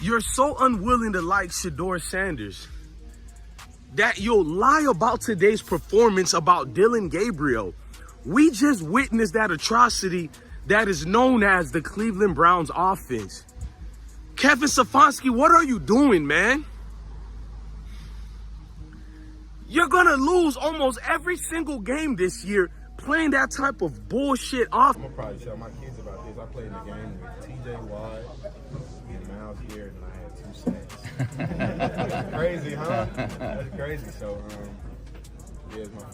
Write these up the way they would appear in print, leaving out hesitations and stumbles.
You're so unwilling to like Shedeur Sanders that you'll lie about today's performance about Dillon Gabriel. We just witnessed that atrocity that is known as the Cleveland Browns offense. Kevin Stefanski, what are you doing, man? You're gonna lose almost every single game this year playing that type of bullshit off. I'm gonna probably tell my kids about this. I played in the game with TJ Watt and Miles Garrett, and I had 2 sacks. That's crazy, huh? That's crazy. So, yeah, it's my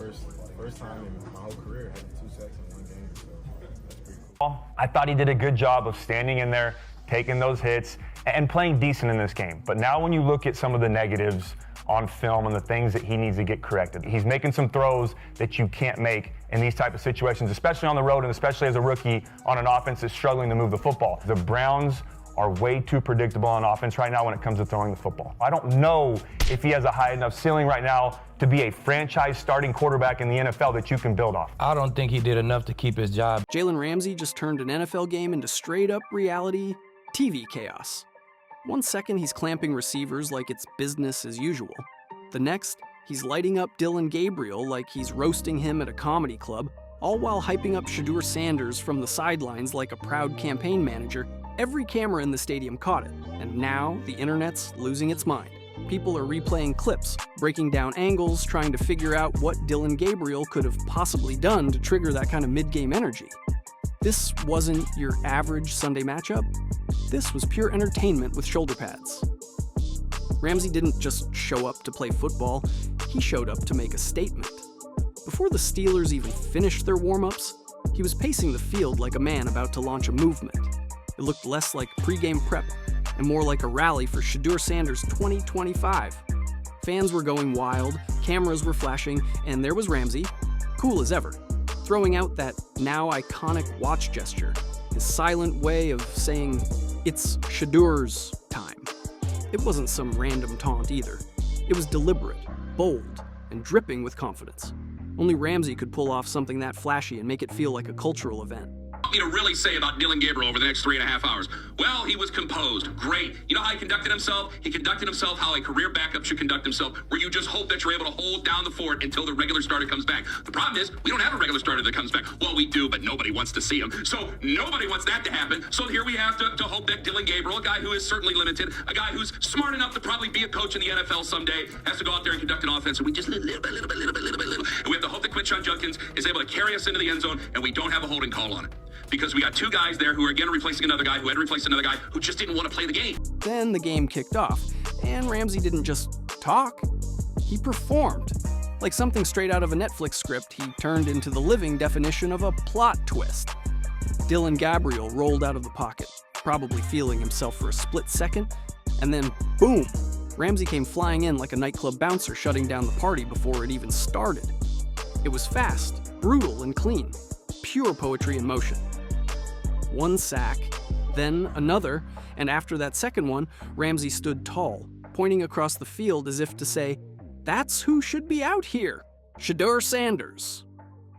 first time in my whole career having 2 sacks in one game. So that's pretty cool. I thought he did a good job of standing in there, taking those hits, and playing decent in this game. But now when you look at some of the negatives on film and the things that he needs to get corrected, he's making some throws that you can't make in these type of situations, especially on the road and especially as a rookie on an offense that's struggling to move the football. The Browns are way too predictable on offense right now when it comes to throwing the football. I don't know if he has a high enough ceiling right now to be a franchise starting quarterback in the NFL that you can build off. I don't think he did enough to keep his job. Jalen Ramsey just turned an NFL game into straight-up reality TV chaos. One second, he's clamping receivers like it's business as usual. The next, he's lighting up Dillon Gabriel like he's roasting him at a comedy club, all while hyping up Shedeur Sanders from the sidelines like a proud campaign manager. Every camera in the stadium caught it, and now the internet's losing its mind. People are replaying clips, breaking down angles, trying to figure out what Dillon Gabriel could have possibly done to trigger that kind of mid-game energy. This wasn't your average Sunday matchup. This was pure entertainment with shoulder pads. Ramsay didn't just show up to play football, he showed up to make a statement. Before the Steelers even finished their warm-ups, he was pacing the field like a man about to launch a movement. It looked less like pregame prep and more like a rally for Shedeur Sanders 2025. Fans were going wild, cameras were flashing, and there was Ramsay, cool as ever, throwing out that now iconic watch gesture, his silent way of saying, "It's Shedeur's time." It wasn't some random taunt either. It was deliberate, bold, and dripping with confidence. Only Ramsay could pull off something that flashy and make it feel like a cultural event. To really say about Dillon Gabriel over the next 3.5 hours? Well, he was composed. Great. You know how he conducted himself? He conducted himself how a career backup should conduct himself, where you just hope that you're able to hold down the fort until the regular starter comes back. The problem is, we don't have a regular starter that comes back. Well, we do, but nobody wants to see him. So nobody wants that to happen. So here we have to hope that Dillon Gabriel, a guy who is certainly limited, a guy who's smart enough to probably be a coach in the NFL someday, has to go out there and conduct an offense, and we just little bit. And we have to hope that Quinshon Judkins is able to carry us into the end zone, and we don't have a holding call on it. Because we got 2 guys there who are again replacing another guy who had replaced another guy who just didn't want to play the game. Then the game kicked off, and Ramsay didn't just talk, he performed. Like something straight out of a Netflix script, he turned into the living definition of a plot twist. Dillon Gabriel rolled out of the pocket, probably feeling himself for a split second, and then boom! Ramsay came flying in like a nightclub bouncer shutting down the party before it even started. It was fast, brutal, and clean. Pure poetry in motion. 1 sack, then another, and after that second one, Ramsay stood tall, pointing across the field as if to say, "That's who should be out here, Shedeur Sanders."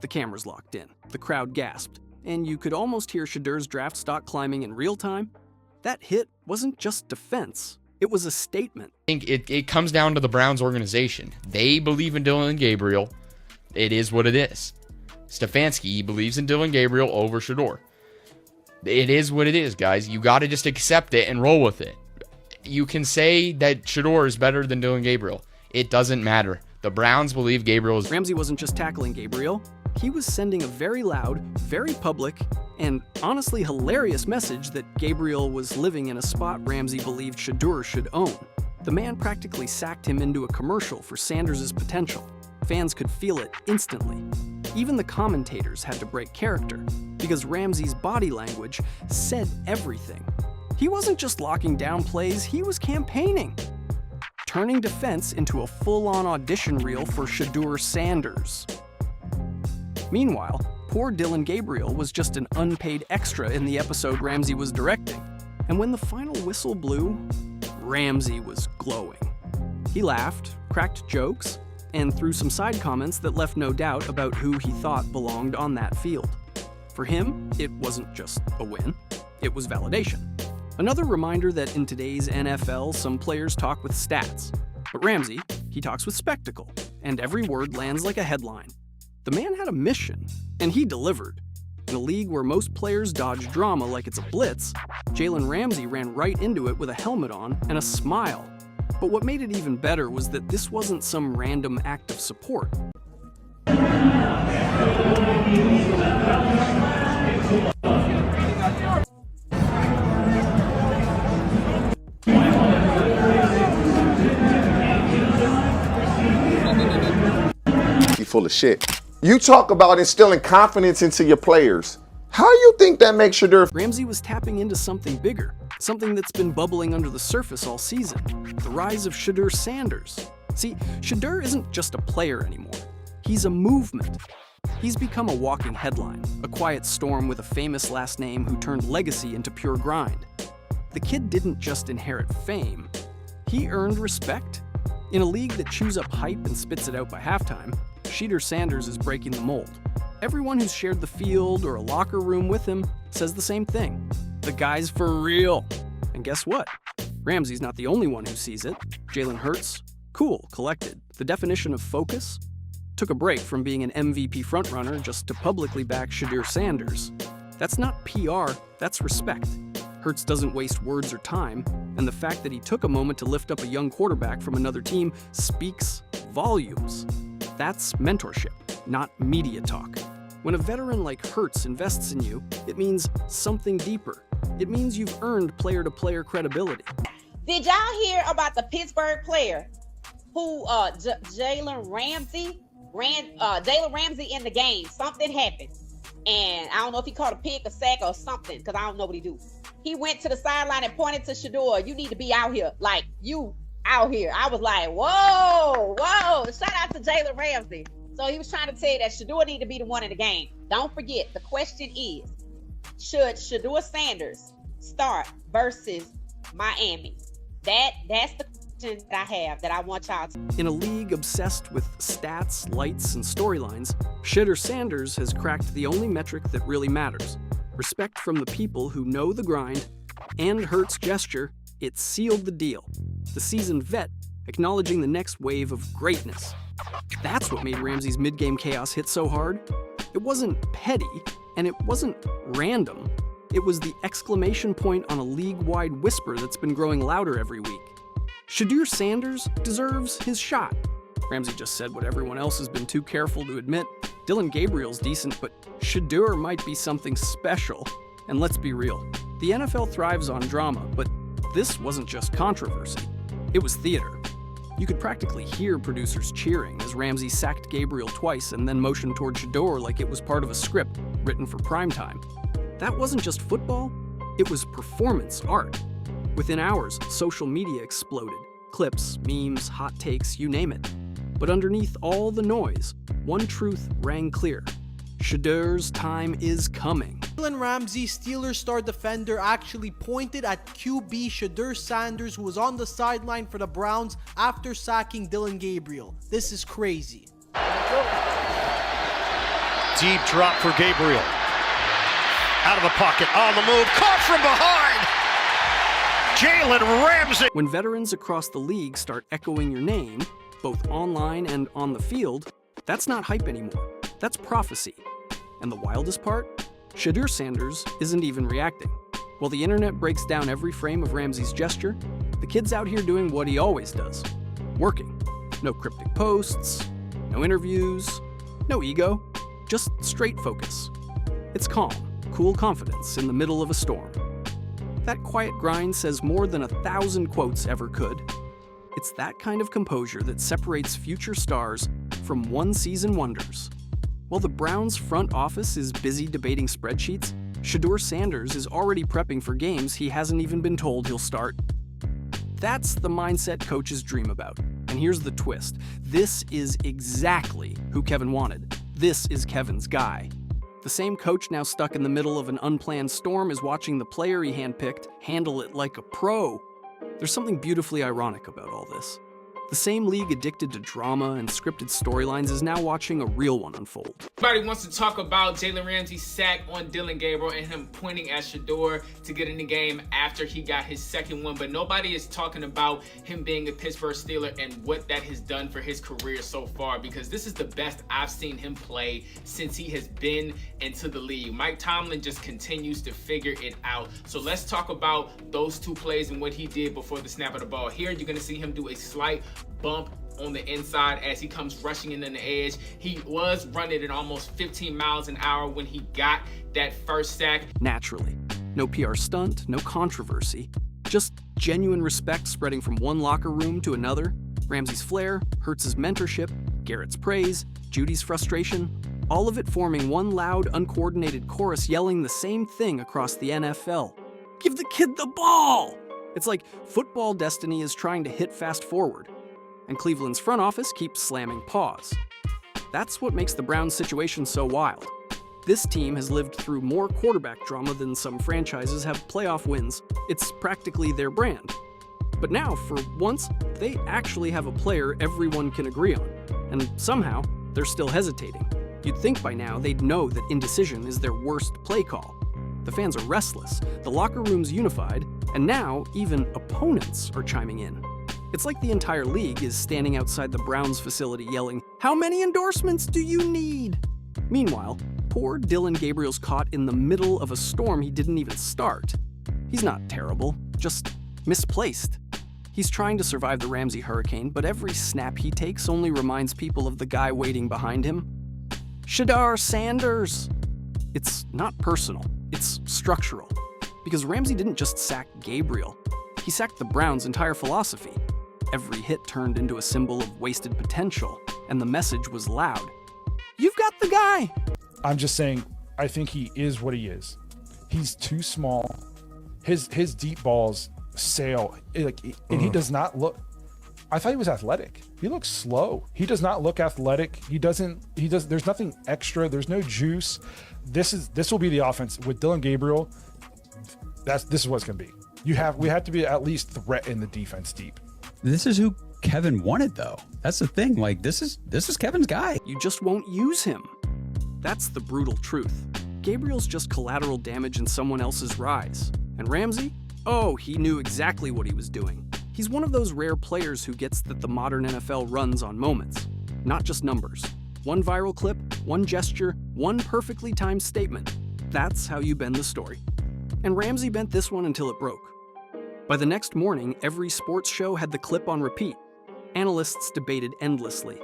The cameras locked in, the crowd gasped, and you could almost hear Shedeur's draft stock climbing in real time. That hit wasn't just defense, it was a statement. I think it comes down to the Browns organization. They believe in Dillon Gabriel. It is what it is. Stefanski believes in Dillon Gabriel over Shedeur. It is what it is, guys. You got to just accept it and roll with it. You can say that Shedeur is better than Dillon Gabriel. It doesn't matter. The Browns believe Gabriel is... Ramsay wasn't just tackling Gabriel. He was sending a very loud, very public, and honestly hilarious message that Gabriel was living in a spot Ramsay believed Shedeur should own. The man practically sacked him into a commercial for Sanders' potential. Fans could feel it instantly. Even the commentators had to break character, because Ramsay's body language said everything. He wasn't just locking down plays, he was campaigning. Turning defense into a full-on audition reel for Shedeur Sanders. Meanwhile, poor Dillon Gabriel was just an unpaid extra in the episode Ramsay was directing. And when the final whistle blew, Ramsay was glowing. He laughed, cracked jokes, and threw some side comments that left no doubt about who he thought belonged on that field. For him, it wasn't just a win, it was validation. Another reminder that in today's NFL, some players talk with stats. But Ramsay, he talks with spectacle, and every word lands like a headline. The man had a mission, and he delivered. In a league where most players dodge drama like it's a blitz, Jalen Ramsey ran right into it with a helmet on and a smile. But what made it even better was that this wasn't some random act of support. You full of shit. You talk about instilling confidence into your players. How do you think that makes Shedeur? Ramsay was tapping into something bigger, something that's been bubbling under the surface all season, the rise of Shedeur Sanders. See, Shedeur isn't just a player anymore. He's a movement. He's become a walking headline, a quiet storm with a famous last name who turned legacy into pure grind. The kid didn't just inherit fame, he earned respect. In a league that chews up hype and spits it out by halftime, Shedeur Sanders is breaking the mold. Everyone who's shared the field or a locker room with him says the same thing. The guy's for real. And guess what? Ramsey's not the only one who sees it. Jalen Hurts, cool, collected. The definition of focus? Took a break from being an MVP frontrunner just to publicly back Shedeur Sanders. That's not PR, that's respect. Hurts doesn't waste words or time, and the fact that he took a moment to lift up a young quarterback from another team speaks volumes. That's mentorship, not media talk. When a veteran like Hurts invests in you, it means something deeper. It means you've earned player-to-player credibility. Did y'all hear about the Pittsburgh player who, Jalen Ramsey, Jalen Ramsey in the game? Something happened. And I don't know if he caught a pick, a sack, or something, because I don't know what he do. He went to the sideline and pointed to Shedeur. You need to be out here. Like, you out here. I was like, whoa. Shout out to Jalen Ramsey. So he was trying to tell you that Shedeur need to be the one in the game. Don't forget, the question is, should Shedeur Sanders start versus Miami? That's the question that I have that I want y'all to. In a league obsessed with stats, lights, and storylines, Shedeur Sanders has cracked the only metric that really matters. Respect from the people who know the grind, and Hurts' gesture, it sealed the deal. The seasoned vet acknowledging the next wave of greatness. That's what made Ramsey's mid-game chaos hit so hard. It wasn't petty, and it wasn't random. It was the exclamation point on a league-wide whisper that's been growing louder every week. Shedeur Sanders deserves his shot. Ramsey just said what everyone else has been too careful to admit. Dillon Gabriel's decent, but Shedeur might be something special. And let's be real, the NFL thrives on drama, but this wasn't just controversy. It was theater. You could practically hear producers cheering as Ramsey sacked Gabriel twice and then motioned toward Shedeur like it was part of a script written for primetime. That wasn't just football, it was performance art. Within hours, social media exploded. Clips, memes, hot takes, you name it. But underneath all the noise, one truth rang clear. Shedeur's time is coming. Jalen Ramsey, Steelers star defender, actually pointed at QB Shedeur Sanders, who was on the sideline for the Browns after sacking Dillon Gabriel. This is crazy. Deep drop for Gabriel. Out of the pocket, on the move, caught from behind! Jalen Ramsey! When veterans across the league start echoing your name, both online and on the field, that's not hype anymore. That's prophecy. And the wildest part? Shedeur Sanders isn't even reacting. While the internet breaks down every frame of Ramsey's gesture, the kid's out here doing what he always does. Working. No cryptic posts, no interviews, no ego, just straight focus. It's calm, cool confidence in the middle of a storm. That quiet grind says more than 1,000 quotes ever could. It's that kind of composure that separates future stars from one-season wonders. While the Browns' front office is busy debating spreadsheets, Shedeur Sanders is already prepping for games he hasn't even been told he'll start. That's the mindset coaches dream about. And here's the twist. This is exactly who Kevin wanted. This is Kevin's guy. The same coach now stuck in the middle of an unplanned storm is watching the player he handpicked handle it like a pro. There's something beautifully ironic about all this. The same league addicted to drama and scripted storylines is now watching a real one unfold. Everybody wants to talk about Jalen Ramsey's sack on Dillon Gabriel and him pointing at Shedeur to get in the game after he got his second one, but nobody is talking about him being a Pittsburgh Steeler and what that has done for his career so far, because this is the best I've seen him play since he has been into the league. Mike Tomlin just continues to figure it out. So let's talk about those two plays and what he did before the snap of the ball. Here, you're going to see him do a slight bump on the inside as he comes rushing in on the edge. He was running at almost 15 miles an hour when he got that first sack. Naturally. No PR stunt, no controversy. Just genuine respect spreading from one locker room to another. Ramsey's flair, Hurts's mentorship, Garrett's praise, Judy's frustration. All of it forming one loud, uncoordinated chorus yelling the same thing across the NFL. Give the kid the ball! It's like football destiny is trying to hit fast forward, and Cleveland's front office keeps slamming pause. That's what makes the Browns' situation so wild. This team has lived through more quarterback drama than some franchises have playoff wins. It's practically their brand. But now, for once, they actually have a player everyone can agree on, and somehow, they're still hesitating. You'd think by now they'd know that indecision is their worst play call. The fans are restless, the locker room's unified, and now even opponents are chiming in. It's like the entire league is standing outside the Browns facility yelling, "How many endorsements do you need?" Meanwhile, poor Dillon Gabriel's caught in the middle of a storm he didn't even start. He's not terrible, just misplaced. He's trying to survive the Ramsey hurricane, but every snap he takes only reminds people of the guy waiting behind him. Shedeur Sanders! It's not personal, it's structural. Because Ramsey didn't just sack Gabriel, he sacked the Browns' entire philosophy. Every hit turned into a symbol of wasted potential, and the message was loud. You've got the guy! I'm just saying, I think he is what he is. He's too small. His deep balls sail, and he does not look. I thought he was athletic. He looks slow. He does not look athletic. There's nothing extra. There's no juice. This will be the offense with Dillon Gabriel. This is what it's gonna be. We have to be at least threat in the defense deep. This is who Kevin wanted, though. That's the thing. Like, this is Kevin's guy. You just won't use him. That's the brutal truth. Gabriel's just collateral damage in someone else's rise. And Ramsey? Oh, he knew exactly what he was doing. He's one of those rare players who gets that the modern NFL runs on moments, not just numbers. One viral clip, one gesture, one perfectly timed statement. That's how you bend the story. And Ramsey bent this one until it broke. By the next morning, every sports show had the clip on repeat. Analysts debated endlessly.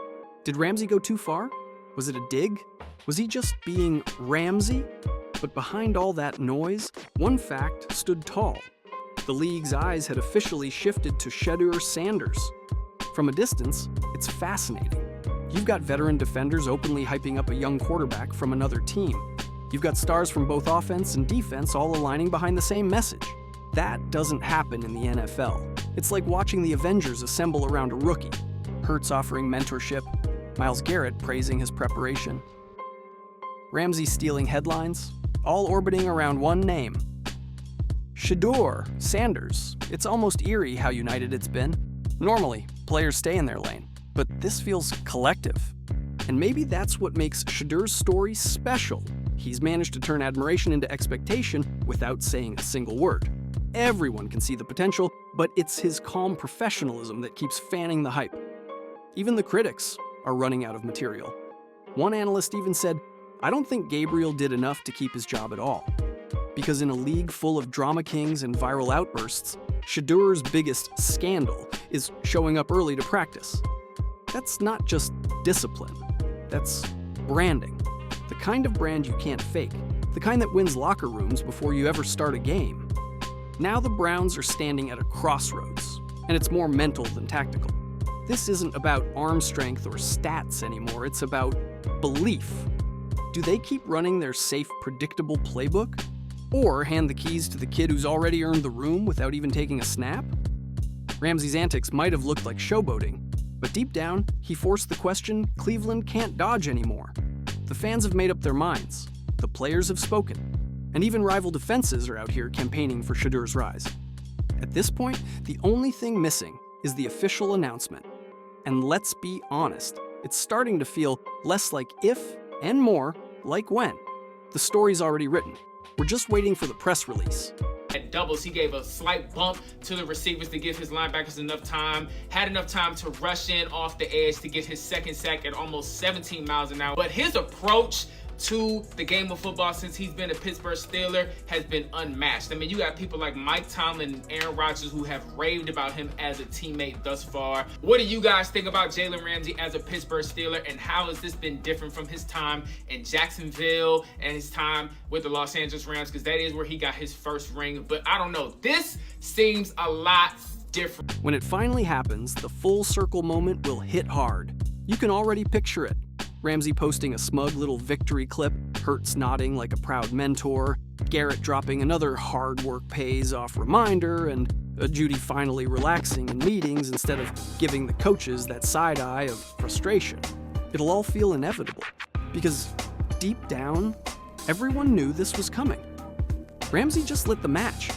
Did Ramsey go too far? Was it a dig? Was he just being Ramsey? But behind all that noise, one fact stood tall. The league's eyes had officially shifted to Shedeur Sanders. From a distance, it's fascinating. You've got veteran defenders openly hyping up a young quarterback from another team. You've got stars from both offense and defense all aligning behind the same message. That doesn't happen in the NFL. It's like watching the Avengers assemble around a rookie. Hurts offering mentorship, Myles Garrett praising his preparation. Ramsey stealing headlines, all orbiting around one name. Shedeur Sanders. It's almost eerie how united it's been. Normally, players stay in their lane, but this feels collective. And maybe that's what makes Shedeur's story special. He's managed to turn admiration into expectation without saying a single word. Everyone can see the potential, but it's his calm professionalism that keeps fanning the hype. Even the critics are running out of material. One analyst even said, "I don't think Gabriel did enough to keep his job at all." Because in a league full of drama kings and viral outbursts, Shedeur's biggest scandal is showing up early to practice. That's not just discipline, that's branding. The kind of brand you can't fake, the kind that wins locker rooms before you ever start a game. Now the Browns are standing at a crossroads, and it's more mental than tactical. This isn't about arm strength or stats anymore, it's about belief. Do they keep running their safe, predictable playbook? Or hand the keys to the kid who's already earned the room without even taking a snap? Ramsey's antics might have looked like showboating, but deep down, he forced the question Cleveland can't dodge anymore. The fans have made up their minds, the players have spoken, and even rival defenses are out here campaigning for Shedeur's rise. At this point, the only thing missing is the official announcement. And let's be honest, it's starting to feel less like if and more like when. The story's already written. We're just waiting for the press release. At doubles, he gave a slight bump to the receivers to give his linebackers enough time, had enough time to rush in off the edge to get his second sack at almost 17 miles an hour. But his approach to the game of football since he's been a Pittsburgh Steeler has been unmatched. I mean, you got people like Mike Tomlin and Aaron Rodgers who have raved about him as a teammate thus far. What do you guys think about Jalen Ramsey as a Pittsburgh Steeler, and how has this been different from his time in Jacksonville and his time with the Los Angeles Rams? Because that is where he got his first ring. But I don't know, this seems a lot different. When it finally happens, the full circle moment will hit hard. You can already picture it. Ramsay posting a smug little victory clip, Hurts nodding like a proud mentor, Garrett dropping another hard work pays off reminder, and Judy finally relaxing in meetings instead of giving the coaches that side eye of frustration. It'll all feel inevitable, because deep down, everyone knew this was coming. Ramsay just lit the match.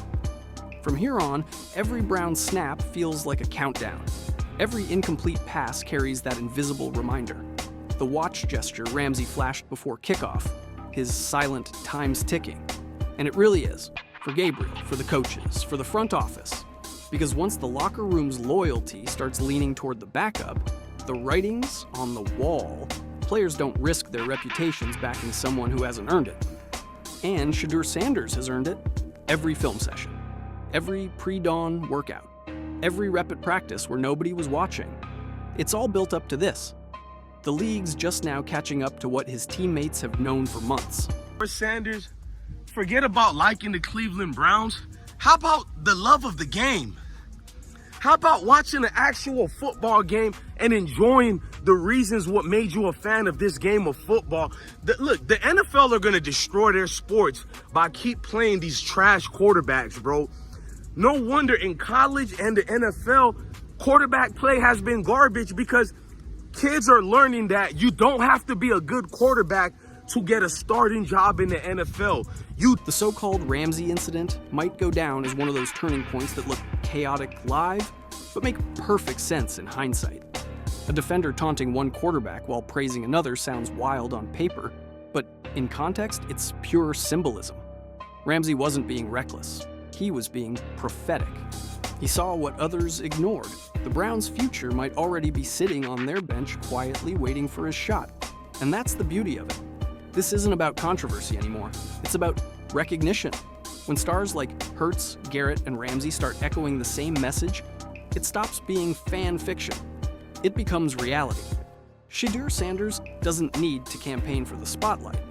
From here on, every Brown snap feels like a countdown. Every incomplete pass carries that invisible reminder. The watch gesture Ramsay flashed before kickoff, his silent time's ticking. And it really is, for Gabriel, for the coaches, for the front office. Because once the locker room's loyalty starts leaning toward the backup, the writing's on the wall. Players don't risk their reputations backing someone who hasn't earned it. And Shedeur Sanders has earned it every film session, every pre-dawn workout, every rep at practice where nobody was watching. It's all built up to this. The league's just now catching up to what his teammates have known for months. Sanders, forget about liking the Cleveland Browns. How about the love of the game? How about watching an actual football game and enjoying the reasons what made you a fan of this game of football? Look, the NFL are going to destroy their sports by keep playing these trash quarterbacks, bro. No wonder in college and the NFL, quarterback play has been garbage because kids are learning that you don't have to be a good quarterback to get a starting job in the NFL. The so-called Ramsey incident might go down as one of those turning points that look chaotic live, but make perfect sense in hindsight. A defender taunting one quarterback while praising another sounds wild on paper, but in context, it's pure symbolism. Ramsey wasn't being reckless. He was being prophetic. He saw what others ignored. The Browns' future might already be sitting on their bench quietly waiting for his shot. And that's the beauty of it. This isn't about controversy anymore. It's about recognition. When stars like Hurts, Garrett, and Ramsey start echoing the same message, it stops being fan fiction. It becomes reality. Shedeur Sanders doesn't need to campaign for the spotlight.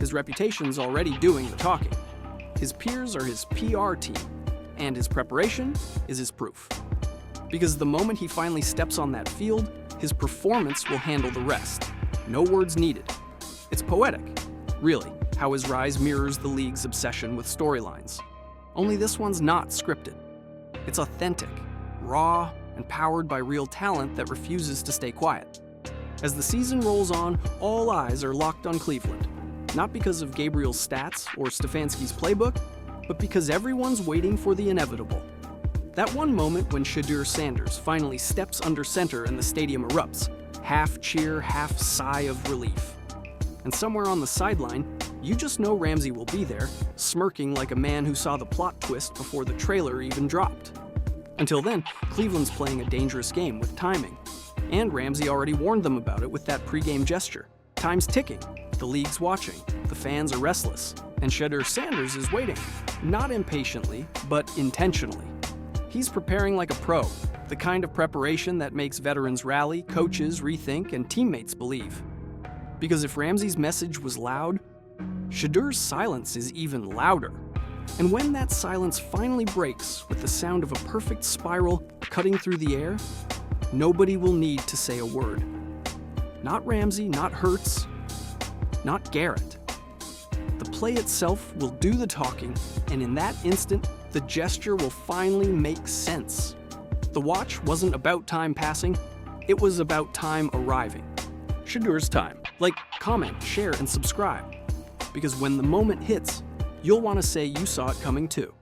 His reputation's already doing the talking. His peers are his PR team, and his preparation is his proof. Because the moment he finally steps on that field, his performance will handle the rest. No words needed. It's poetic, really, how his rise mirrors the league's obsession with storylines. Only this one's not scripted. It's authentic, raw, and powered by real talent that refuses to stay quiet. As the season rolls on, all eyes are locked on Cleveland. Not because of Gabriel's stats or Stefanski's playbook, but because everyone's waiting for the inevitable. That one moment when Shedeur Sanders finally steps under center and the stadium erupts, half cheer, half sigh of relief. And somewhere on the sideline, you just know Ramsay will be there, smirking like a man who saw the plot twist before the trailer even dropped. Until then, Cleveland's playing a dangerous game with timing. And Ramsay already warned them about it with that pregame gesture. Time's ticking. The league's watching. The fans are restless. And Shedeur Sanders is waiting. Not impatiently, but intentionally. He's preparing like a pro, the kind of preparation that makes veterans rally, coaches rethink, and teammates believe. Because if Ramsay's message was loud, Shedeur's silence is even louder. And when that silence finally breaks with the sound of a perfect spiral cutting through the air, nobody will need to say a word. Not Ramsay, not Hurts, not Garrett. The play itself will do the talking, and in that instant, the gesture will finally make sense. The watch wasn't about time passing, it was about time arriving. Shedeur's time. Like, comment, share, and subscribe. Because when the moment hits, you'll want to say you saw it coming too.